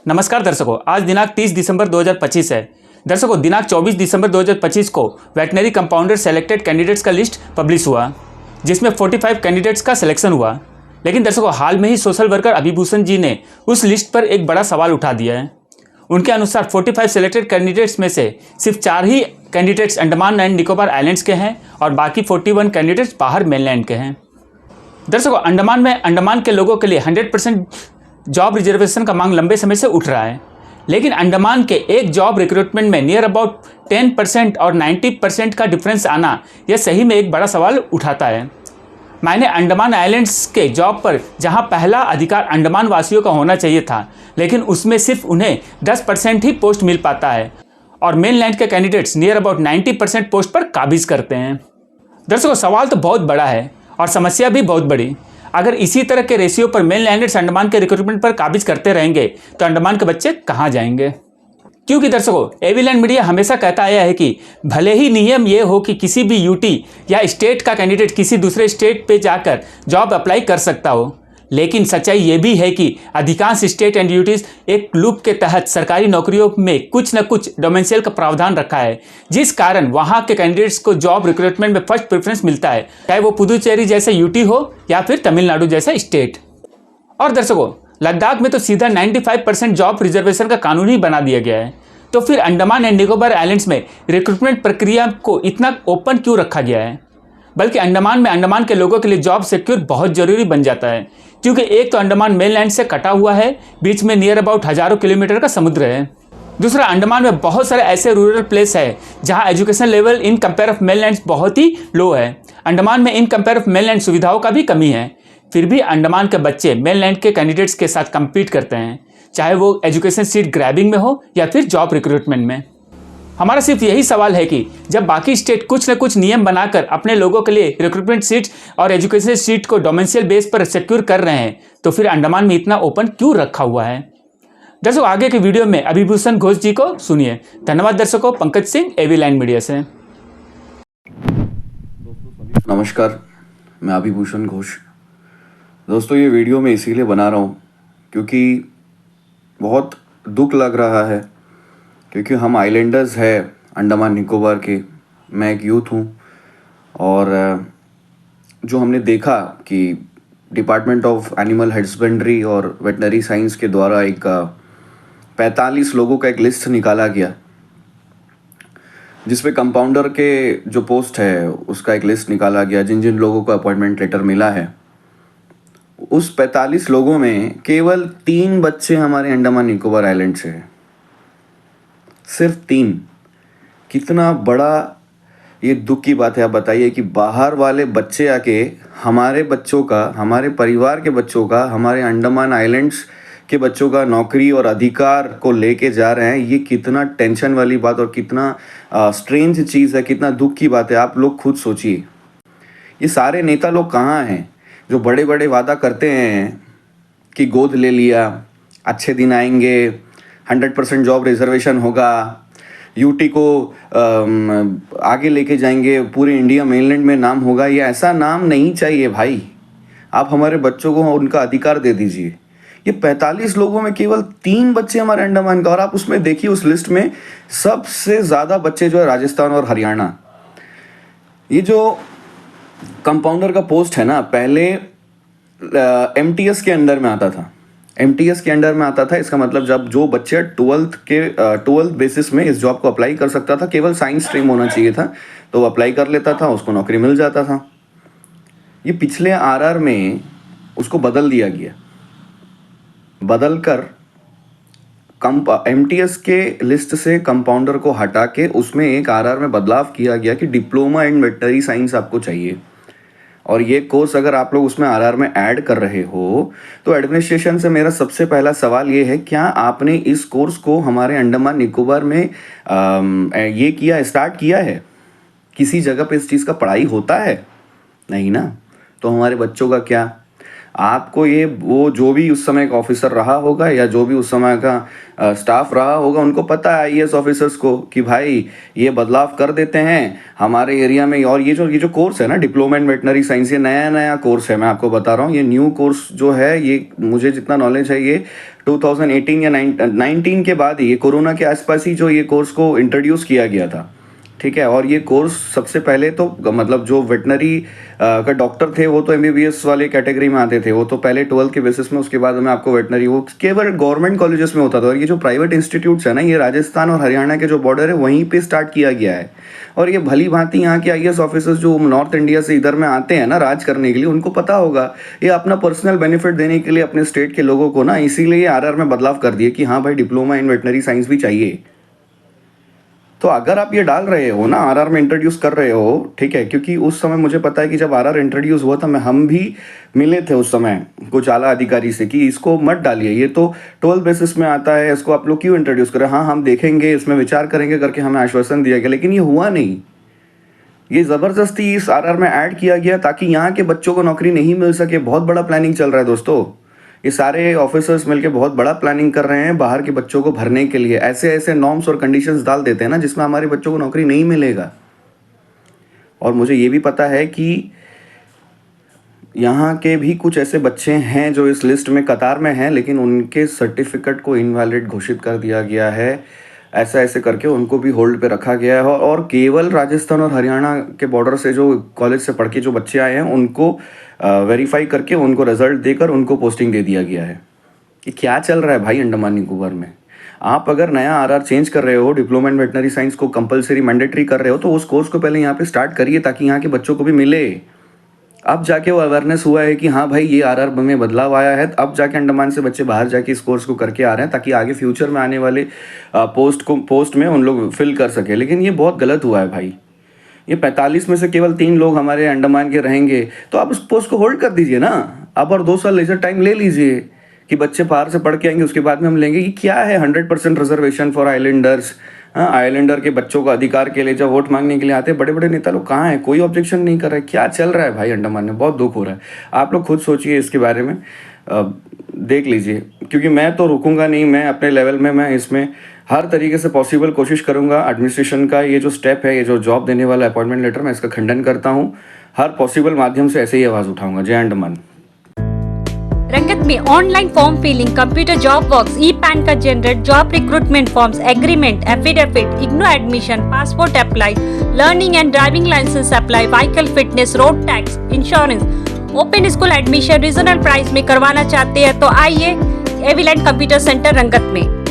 नमस्कार दर्शकों, आज दिनांक 30 दिसंबर 2025 है। दर्शकों, दिनांक 24 दिसंबर 2025 को वेटनरी कंपाउंडर सेलेक्टेड कैंडिडेट्स का लिस्ट पब्लिश हुआ, जिसमें 45 कैंडिडेट्स का सिलेक्शन हुआ। लेकिन दर्शकों, हाल में ही सोशल वर्कर अभिभूषण जी ने उस लिस्ट पर एक बड़ा सवाल उठा दिया है। उनके अनुसार 45 सेलेक्टेड कैंडिडेट्स में से सिर्फ 4 ही candidates Andaman and Nicobar islands के हैं और बाकी 41 कैंडिडेट्स बाहर मेनलैंड के हैं। दर्शकों, अंडमान के लोगों के लिए 100% जॉब रिजर्वेशन का मांग लंबे समय से उठ रहा है। लेकिन अंडमान के एक जॉब रिक्रूटमेंट में नियर अबाउट 10% और 90% का डिफरेंस आना यह सही में एक बड़ा सवाल उठाता है। मैंने अंडमान आइलैंड्स के जॉब पर जहां पहला अधिकार अंडमान वासियों का होना चाहिए था, लेकिन उसमें सिर्फ उन्हें 10% ही पोस्ट मिल पाता है और मेनलैंड के कैंडिडेट्स नियर अबाउट 90% पोस्ट पर काबिज करते हैं। दर्शकों, सवाल तो बहुत बड़ा है और समस्या भी बहुत बड़ी। अगर इसी तरह के रेशियो पर मेनलैंडर्स अंडमान के रिक्रूटमेंट पर काबिज करते रहेंगे तो अंडमान के बच्चे कहाँ जाएंगे? क्योंकि दर्शकों, एवीलैंड मीडिया हमेशा कहता आया है कि भले ही नियम ये हो कि किसी भी यूटी या स्टेट का कैंडिडेट किसी दूसरे स्टेट पे जाकर जॉब अप्लाई कर सकता हो, लेकिन सच्चाई ये भी है कि अधिकांश स्टेट एंड यूटीज एक लूप के तहत सरकारी नौकरियों में कुछ न कुछ डोमेंशियल का प्रावधान रखा है, जिस कारण वहां के कैंडिडेट्स को जॉब रिक्रूटमेंट में फर्स्ट प्रेफरेंस मिलता है, चाहे वो पुदुचेरी जैसे यूटी हो या फिर तमिलनाडु जैसा स्टेट। और दर्शकों, लद्दाख में तो सीधा 95% जॉब रिजर्वेशन का कानून ही बना दिया गया है। तो फिर अंडमान एंड निकोबार आइलैंड्स में रिक्रूटमेंट प्रक्रिया को इतना ओपन क्यों रखा गया है? बल्कि अंडमान के लोगों के लिए जॉब सिक्योर बहुत जरूरी बन जाता है, क्योंकि एक तो अंडमान मेनलैंड से कटा हुआ है, बीच में नियर अबाउट हजारों किलोमीटर का समुद्र है। दूसरा, अंडमान में बहुत सारे ऐसे रूरल प्लेस है जहां education level in compare of mainland बहुत ही लो है। अंडमान में इन कंपेयर ऑफ मेनलैंड सुविधाओं का भी कमी है। फिर भी अंडमान के बच्चे मेनलैंड के कैंडिडेट्स के साथ कम्पीट करते हैं, चाहे वो एजुकेशन सीट ग्रैबिंग में हो या फिर जॉब रिक्रूटमेंट में। हमारा सिर्फ यही सवाल है कि जब बाकी स्टेट कुछ न कुछ नियम बनाकर अपने लोगों के लिए रिक्रूटमेंट सीट्स और एजुकेशन सीट को डोमेंशियल बेस पर सिक्योर कर रहे हैं, तो फिर अंडमान में इतना ओपन क्यों रखा हुआ है? दर्शकों, आगे के वीडियो में अभिभूषण घोष जी को सुनिए। धन्यवाद दर्शकों। पंकज सिंह, एवीलैंड मीडिया से। नमस्कार, मैं अभिभूषण घोष। दोस्तों, ये वीडियो मैं इसीलिए बना रहा हूँ क्योंकि बहुत दुख लग रहा है, क्योंकि हम आइलैंडर्स हैं अंडमान निकोबार के। मैं एक यूथ हूँ और जो हमने देखा कि डिपार्टमेंट ऑफ एनिमल हस्बेंड्री और वेटनरी साइंस के द्वारा एक 45 लोगों का एक लिस्ट निकाला गया, जिसमें कंपाउंडर के जो पोस्ट है उसका एक लिस्ट निकाला गया, जिन जिन लोगों को अपॉइंटमेंट लेटर मिला है। उस 45 लोगों में केवल 3 बच्चे हमारे अंडमान निकोबार आइलैंड से हैं, सिर्फ 3। कितना बड़ा ये दुख की बात है। आप बताइए कि बाहर वाले बच्चे आके हमारे बच्चों का, हमारे परिवार के बच्चों का, हमारे अंडमान आइलैंड्स के बच्चों का नौकरी और अधिकार को लेके जा रहे हैं। ये कितना टेंशन वाली बात और कितना स्ट्रेंज चीज़ है, कितना दुख की बात है। आप लोग खुद सोचिए, ये सारे नेता लोग कहाँ हैं जो बड़े बड़े वादा करते हैं कि गोद ले लिया, अच्छे दिन आएंगे, 100% जॉब रिजर्वेशन होगा, यूटी को आगे लेके जाएंगे, पूरे इंडिया मेनलैंड में नाम होगा। ये ऐसा नाम नहीं चाहिए भाई। आप हमारे बच्चों को उनका अधिकार दे दीजिए। ये 45 लोगों में केवल 3 बच्चे हमारे अंडमान का, और आप उसमें देखिए उस लिस्ट में सबसे ज़्यादा बच्चे जो है राजस्थान और हरियाणा। ये जो कंपाउंडर का पोस्ट है ना, पहले एमटीएस के अंडर में आता था। एमटीएस के अंडर में आता था, इसका मतलब जब जो बच्चे 12th बेसिस में इस जॉब को अप्लाई कर सकता था, केवल साइंस स्ट्रीम होना चाहिए था, तो वो अप्लाई कर लेता था, उसको नौकरी मिल जाता था। ये पिछले आरआर में उसको बदल दिया गया, बदल कर एमटीएस के लिस्ट से कंपाउंडर को हटा के उसमें एक आरआर में बदलाव किया गया कि डिप्लोमा इन वेटनरी साइंस आपको चाहिए। और ये कोर्स अगर आप लोग उसमें आरआर में ऐड कर रहे हो, तो एडमिनिस्ट्रेशन से मेरा सबसे पहला सवाल ये है, क्या आपने इस कोर्स को हमारे अंडमान निकोबार में स्टार्ट किया है? किसी जगह पे इस चीज़ का पढ़ाई होता है? नहीं ना। तो हमारे बच्चों का क्या? आपको ये वो जो भी उस समय का ऑफिसर रहा होगा या जो भी उस समय का स्टाफ रहा होगा, उनको पता है आईएएस ऑफिसर्स को कि भाई ये बदलाव कर देते हैं हमारे एरिया में। और ये जो कोर्स है ना, डिप्लोमा इन वेटनरी साइंस, ये नया कोर्स है। मैं आपको बता रहा हूँ, ये न्यू कोर्स जो है, ये मुझे जितना नॉलेज है ये 2018 या 19 के बाद ही, कोरोना के आसपास ही जो ये कोर्स को इंट्रोड्यूस किया गया था, ठीक है। और ये कोर्स सबसे पहले तो मतलब जो वेटनरी का डॉक्टर थे वो तो एमबीबीएस वाले कैटेगरी में आते थे, वो तो पहले 12th के बेसिस में, उसके बाद में आपको वेटनरी वो केवल गवर्नमेंट कॉलेजेस में होता था। और ये जो प्राइवेट इंस्टीट्यूट्स है ना, ये राजस्थान और हरियाणा के जो बॉर्डर है वहीं पे स्टार्ट किया गया है। और ये भली भांति यहाँ के आईएएस ऑफिसर्स जो नॉर्थ इंडिया से इधर में आते हैं ना राज करने के लिए, उनको पता होगा ये अपना पर्सनल बेनिफिट देने के लिए अपने स्टेट के लोगों को ना, इसीलिए आरआर में बदलाव कर दिए कि हाँ भाई डिप्लोमा इन वेटनरी साइंस भी चाहिए। तो अगर आप ये डाल रहे हो ना, आरआर में इंट्रोड्यूस कर रहे हो, ठीक है, क्योंकि उस समय मुझे पता है कि जब आरआर इंट्रोड्यूस हुआ था, हम भी मिले थे उस समय कुछ आला अधिकारी से कि इसको मत डालिए, ये तो 12 बेसिस में आता है, इसको आप लोग क्यों इंट्रोड्यूस करें। हाँ हम देखेंगे, इसमें विचार करेंगे करके हमें आश्वासन दिया गया, लेकिन ये हुआ नहीं। ये ज़बरदस्ती इस आरआर में ऐड किया गया ताकि यहाँ के बच्चों को नौकरी नहीं मिल सके। बहुत बड़ा प्लानिंग चल रहा है दोस्तों, ये सारे ऑफिसर्स मिलकर बहुत बड़ा प्लानिंग कर रहे हैं बाहर के बच्चों को भरने के लिए। ऐसे ऐसे नॉर्म्स और कंडीशंस डाल देते हैं ना जिसमें हमारे बच्चों को नौकरी नहीं मिलेगा। और मुझे ये भी पता है कि यहाँ के भी कुछ ऐसे बच्चे हैं जो इस लिस्ट में कतार में हैं, लेकिन उनके सर्टिफिकेट को इनवैलिड घोषित कर दिया गया है। ऐसा ऐसे करके उनको भी होल्ड पे रखा गया है। और केवल राजस्थान और हरियाणा के बॉर्डर से जो कॉलेज से पढ़ के जो बच्चे आए हैं उनको वेरीफाई करके उनको रिजल्ट देकर उनको पोस्टिंग दे दिया गया है। ये क्या चल रहा है भाई अंडमान निकोबार में। आप अगर नया आरआर चेंज कर रहे हो, डिप्लोमा इन वेटनरी साइंस को कंपलसरी मैंडेटरी कर रहे हो, तो उस कोर्स को पहले यहाँ पे स्टार्ट करिए ताकि यहाँ के बच्चों को भी मिले। अब जाके वो अवेयरनेस हुआ है कि हाँ भाई ये आरआर में बदलाव आया है, अब जाके अंडमान से बच्चे बाहर जाके इस कोर्स को करके आ रहे हैं ताकि आगे फ्यूचर में आने वाले पोस्ट में उन लोग फिल कर सके। लेकिन ये बहुत गलत हुआ है भाई। ये 45 में से केवल 3 लोग हमारे अंडमान के रहेंगे, तो आप उस पोस्ट को होल्ड कर दीजिए ना। आप और 2 साल लेजर टाइम ले लीजिए कि बच्चे बाहर से पढ़ के आएंगे, उसके बाद में हम लेंगे। ये क्या है 100% रिजर्वेशन फॉर आइलैंडर्स। हाँ, आइलैंडर के बच्चों का अधिकार के लिए जब वोट मांगने के लिए आते हैं बड़े बड़े नेता लोग, कहाँ हैं? कोई ऑब्जेक्शन नहीं कर रहा है। क्या चल रहा है भाई अंडमान में? बहुत दुख हो रहा है। आप लोग खुद सोचिए इसके बारे में, देख लीजिए, क्योंकि मैं तो रुकूंगा नहीं। मैं अपने लेवल में मैं इसमें हर तरीके से पॉसिबल कोशिश करूंगा। एडमिनिस्ट्रेशन का ये जो स्टेप है, ये जो जॉब देने वाला अपॉइंटमेंट लेटर, मैं इसका खंडन करता हूँ। हर पॉसिबल माध्यम से ऐसे ही आवाज़ उठाऊंगा। जय अंडमान। रंगत में online form filling, computer job works, e PAN का generate, job recruitment forms, agreement, affidavit, IGNOU admission, passport apply, learning and driving licence apply, vehicle fitness, road tax, insurance, open school admission regional price में करवाना चाहते हैं तो आइए एविलेंट computer centre रंगत में।